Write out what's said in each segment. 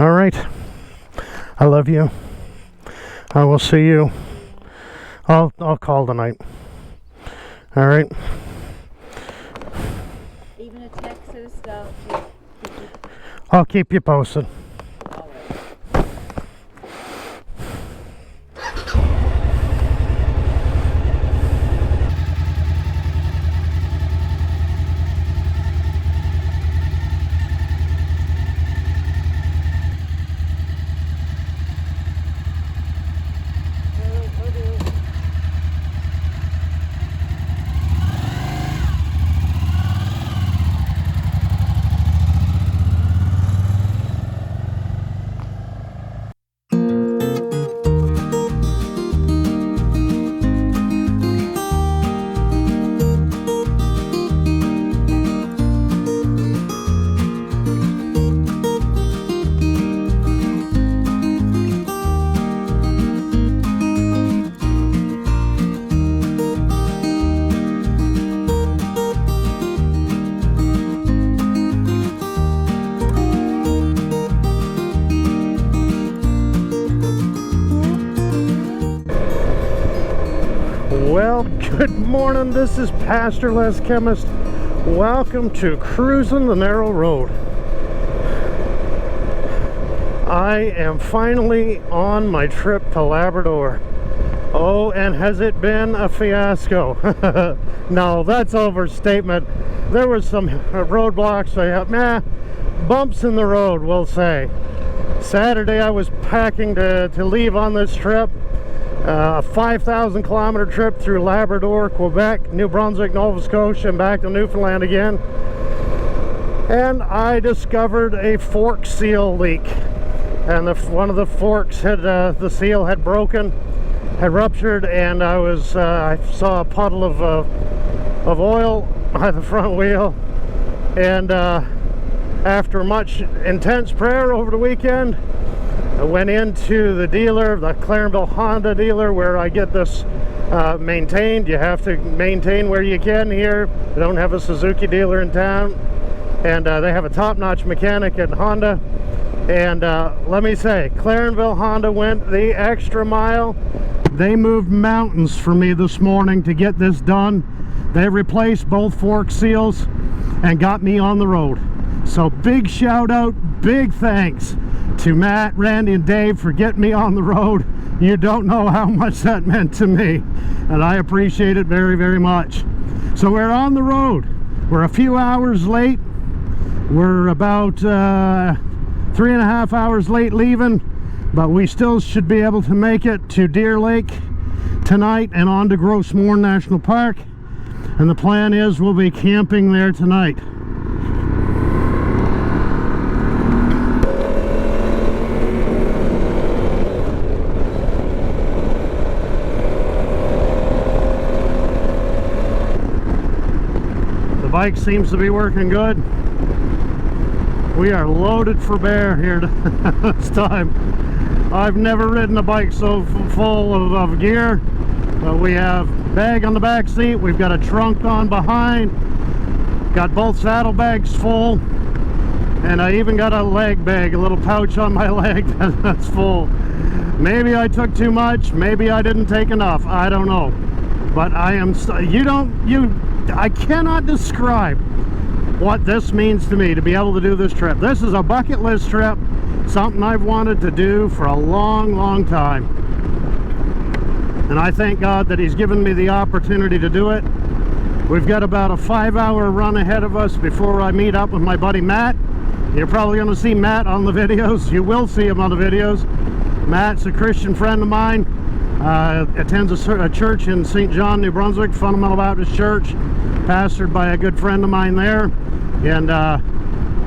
All right. I love you. I will see you. I'll call tonight. All right. Even a text or stuff. I'll keep you posted. Well, good morning. This is Pastor Les Chemist. Welcome to Cruisin' the Narrow Road. I am finally on my trip to Labrador. Oh, and has it been a fiasco? No, that's overstatement. There was some roadblocks. Bumps in the road, we'll say. Saturday I was packing to leave on this trip. A 5,000 kilometer trip through Labrador, Quebec, New Brunswick, Nova Scotia, and back to Newfoundland again. And I discovered a fork seal leak. And one of the forks had, the seal had broken, had ruptured, and I saw a puddle of oil by the front wheel. And after much intense prayer over the weekend, I went into the dealer, the Clarenville Honda dealer, where I get this maintained. You have to maintain where you can here. They don't have a Suzuki dealer in town, and they have a top-notch mechanic at Honda. And let me say, Clarenville Honda went the extra mile. They moved mountains for me this morning to get this done. They replaced both fork seals and got me on the road. So big shout out, big thanks to Matt, Randy, and Dave for getting me on the road. You don't know how much that meant to me, and I appreciate it very, very much. So we're on the road. We're a few hours late. We're about 3.5 hours late leaving, but we still should be able to make it to Deer Lake tonight and on to Grossmoor National Park. And the plan is we'll be camping there tonight. The bike seems to be working good. We are loaded for bear here this time. I've never ridden a bike so full of gear. We have bag on the back seat. We've got a trunk on behind. Got both saddlebags full. And I even got a leg bag, a little pouch on my leg that's full. Maybe I took too much. Maybe I didn't take enough. I don't know. But I am, I cannot describe what this means to me to be able to do this trip. This is a bucket list trip, something I've wanted to do for a long, long time. And I thank God that He's given me the opportunity to do it. We've got about a 5-hour run ahead of us before I meet up with my buddy Matt. You're probably going to see Matt on the videos. You will see him on the videos. Matt's a Christian friend of mine. Attends a church in St. John, New Brunswick, Fundamental Baptist Church, pastored by a good friend of mine there. And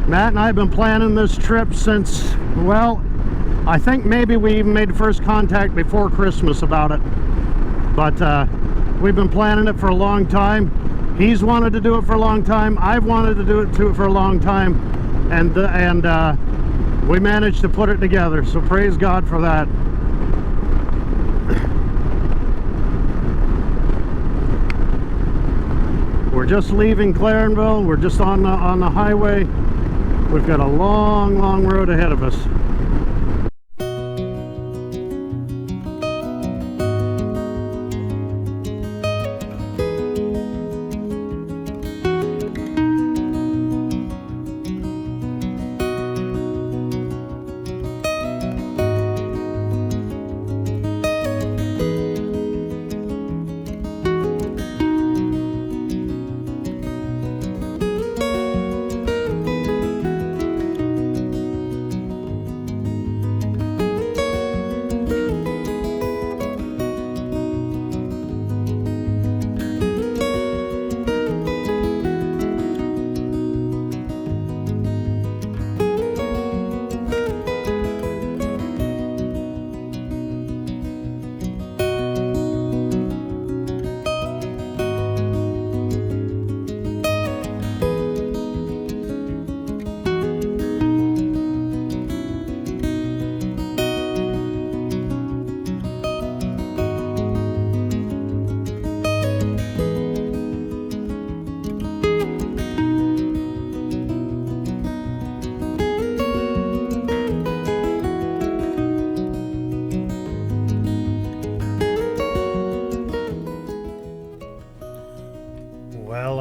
Matt and I have been planning this trip since, well, I think maybe we even made first contact before Christmas about it. But we've been planning it for a long time. He's wanted to do it for a long time. I've wanted to do it for a long time. And we managed to put it together. So praise God for that. We're just leaving Clarenville. We're just on the highway We've got a long, long road ahead of us.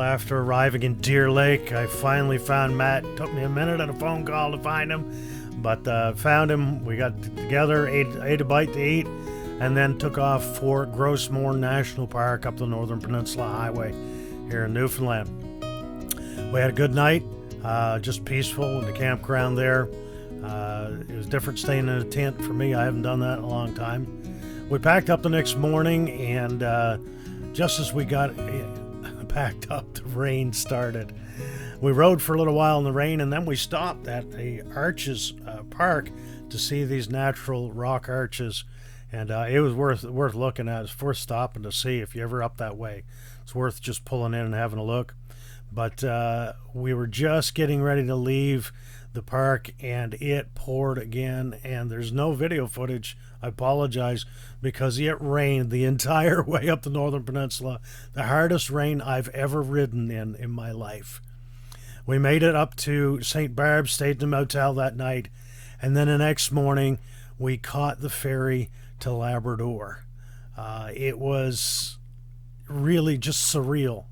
After arriving in Deer Lake, I finally found Matt. It took me a minute and a phone call to find him, but found him. We got together, ate a bite to eat, and then took off for Grossmore National Park up the Northern Peninsula Highway here in Newfoundland. We had a good night, just peaceful in the campground there. It was different staying in a tent for me. I haven't done that in a long time. We packed up the next morning, and just as we got packed up, the rain started. We rode for a little while in the rain, and then we stopped at the Arches Park to see these natural rock arches, and it was worth looking at. It's worth stopping to see if you're ever up that way. It's worth just pulling in and having a look. But we were just getting ready to leave the park, and it poured again, and there's no video footage. I apologize, because it rained the entire way up the Northern Peninsula. The hardest rain I've ever ridden in my life. We made it up to St. Barb, stayed in the motel that night, and then the next morning we caught the ferry to Labrador. It was really just surreal.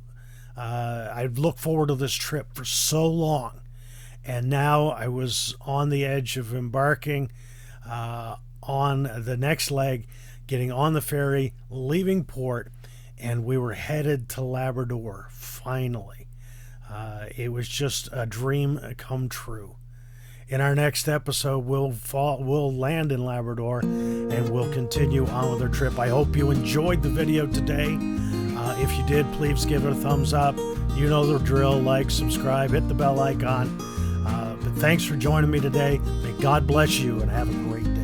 I've looked forward to this trip for so long, and now I was on the edge of embarking on the next leg, getting on the ferry, leaving port, and we were headed to Labrador, finally. It was just a dream come true. In our next episode, we'll land in Labrador, and we'll continue on with our trip. I hope you enjoyed the video today. If you did, please give it a thumbs up. You know the drill. Like, subscribe, hit the bell icon. But thanks for joining me today. May God bless you, and have a great day.